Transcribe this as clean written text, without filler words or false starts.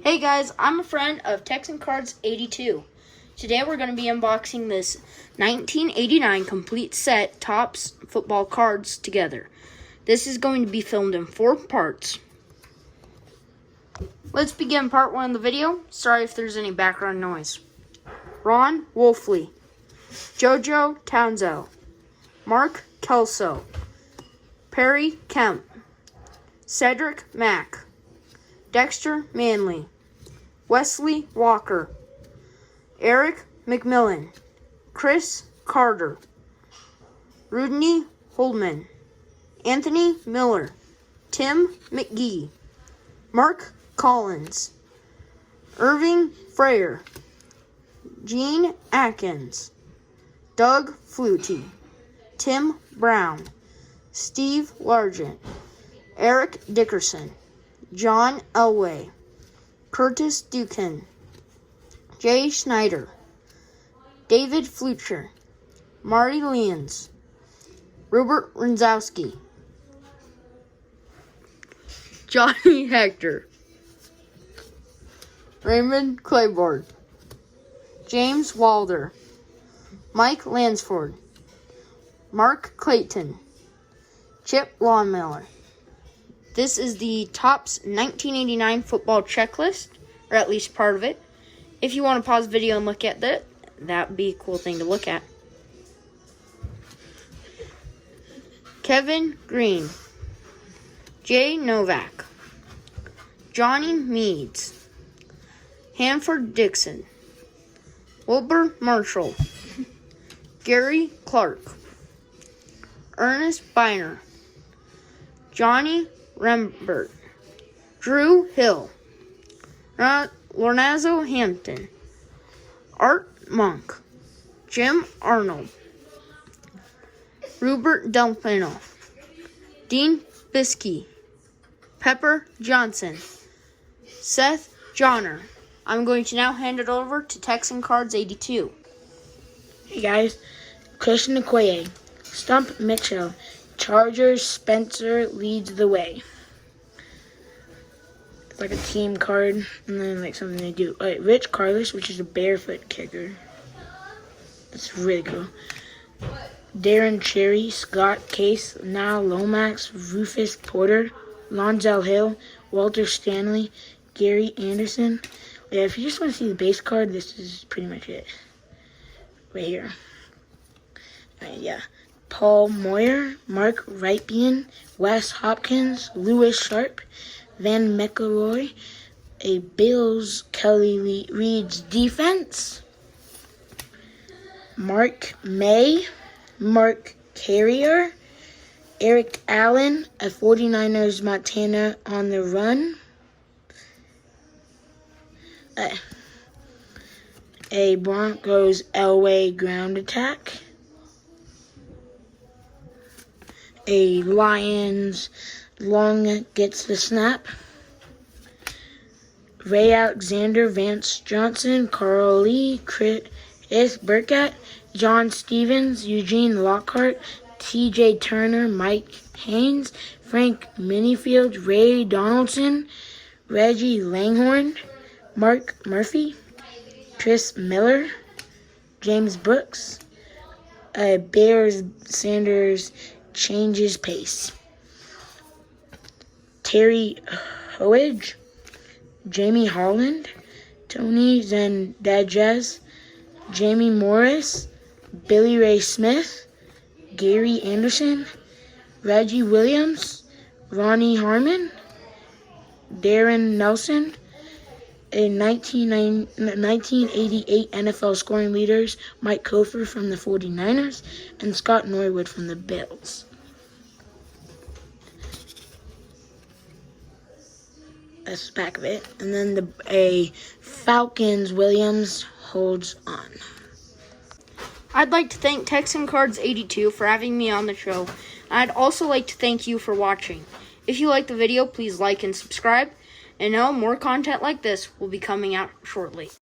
Hey guys, I'm a friend of Texan Cards 82. Today we're going to be unboxing this 1989 complete set Topps football cards together. This is going to be filmed in 4 parts. Let's begin part 1 of the video. Sorry if there's any background noise. Ron Wolfley, Jojo Townsend, Mark Kelso, Perry Kemp, Cedric Mack, Dexter Manley, Wesley Walker, Eric McMillan, Chris Carter, Rudney Holdman, Anthony Miller, Tim McGee, Mark Collins, Irving Freyer, Gene Atkins, Doug Flutie, Tim Brown, Steve Largent, Eric Dickerson, John Elway, Curtis Duquesne, Jay Schneider, David Flucher, Marty Lyons, Robert Renzowski, Johnny Hector, Raymond Claiborne, James Wilder, Mike Lansford, Mark Clayton, Chip Longmiller. This is the Topps 1989 football checklist, or at least part of it. If you want to pause the video and look at that, that would be a cool thing to look at. Kevin Green, Jay Novak, Johnny Meads, Hanford Dixon, Wilbur Marshall, Gary Clark, Ernest Biner, Johnny Rembert, Drew Hill, Lorenzo Hampton, Art Monk, Jim Arnold, Rupert Delpino, Dean Biskey, Pepper Johnson, Seth Johnner. I'm going to now hand it over to Texan Cards 82. Hey guys, Christian Okoye, Stump Mitchell, Chargers Spencer leads the way. It's like a team card, and then like something they do. Alright, Rich Carlos, which is a barefoot kicker. That's really cool. Darren Cherry, Scott Case, Niall Lomax, Rufus Porter, Lonzel Hill, Walter Stanley, Gary Anderson. Yeah, if you just want to see the base card, this is pretty much it. Right here. Alright, yeah. Paul Moyer, Mark Rypien, Wes Hopkins, Lewis Sharp, Van McElroy, a Bills Kelly Reed's defense, Mark May, Mark Carrier, Eric Allen, a 49ers Montana on the run, a Broncos Elway ground attack, a Lions long gets the snap, Ray Alexander, Vance Johnson, Carl Lee, Chris Burkett, John Stevens, Eugene Lockhart, T.J. Turner, Mike Haynes, Frank Minifield, Ray Donaldson, Reggie Langhorne, Mark Murphy, Chris Miller, James Brooks, Bears Sanders changes pace, Terry Hoage, Jamie Holland, Tony Zendajez, Jamie Morris, Billy Ray Smith, Gary Anderson, Reggie Williams, Ronnie Harmon, Darren Nelson, a 1988 NFL scoring leaders, Mike Kofer from the 49ers, and Scott Norwood from the Bills. That's the back of it. And then a Falcons Williams holds on. I'd like to thank Texan Cards 82 for having me on the show. I'd also like to thank you for watching. If you liked the video, please like and subscribe. And know more content like this will be coming out shortly.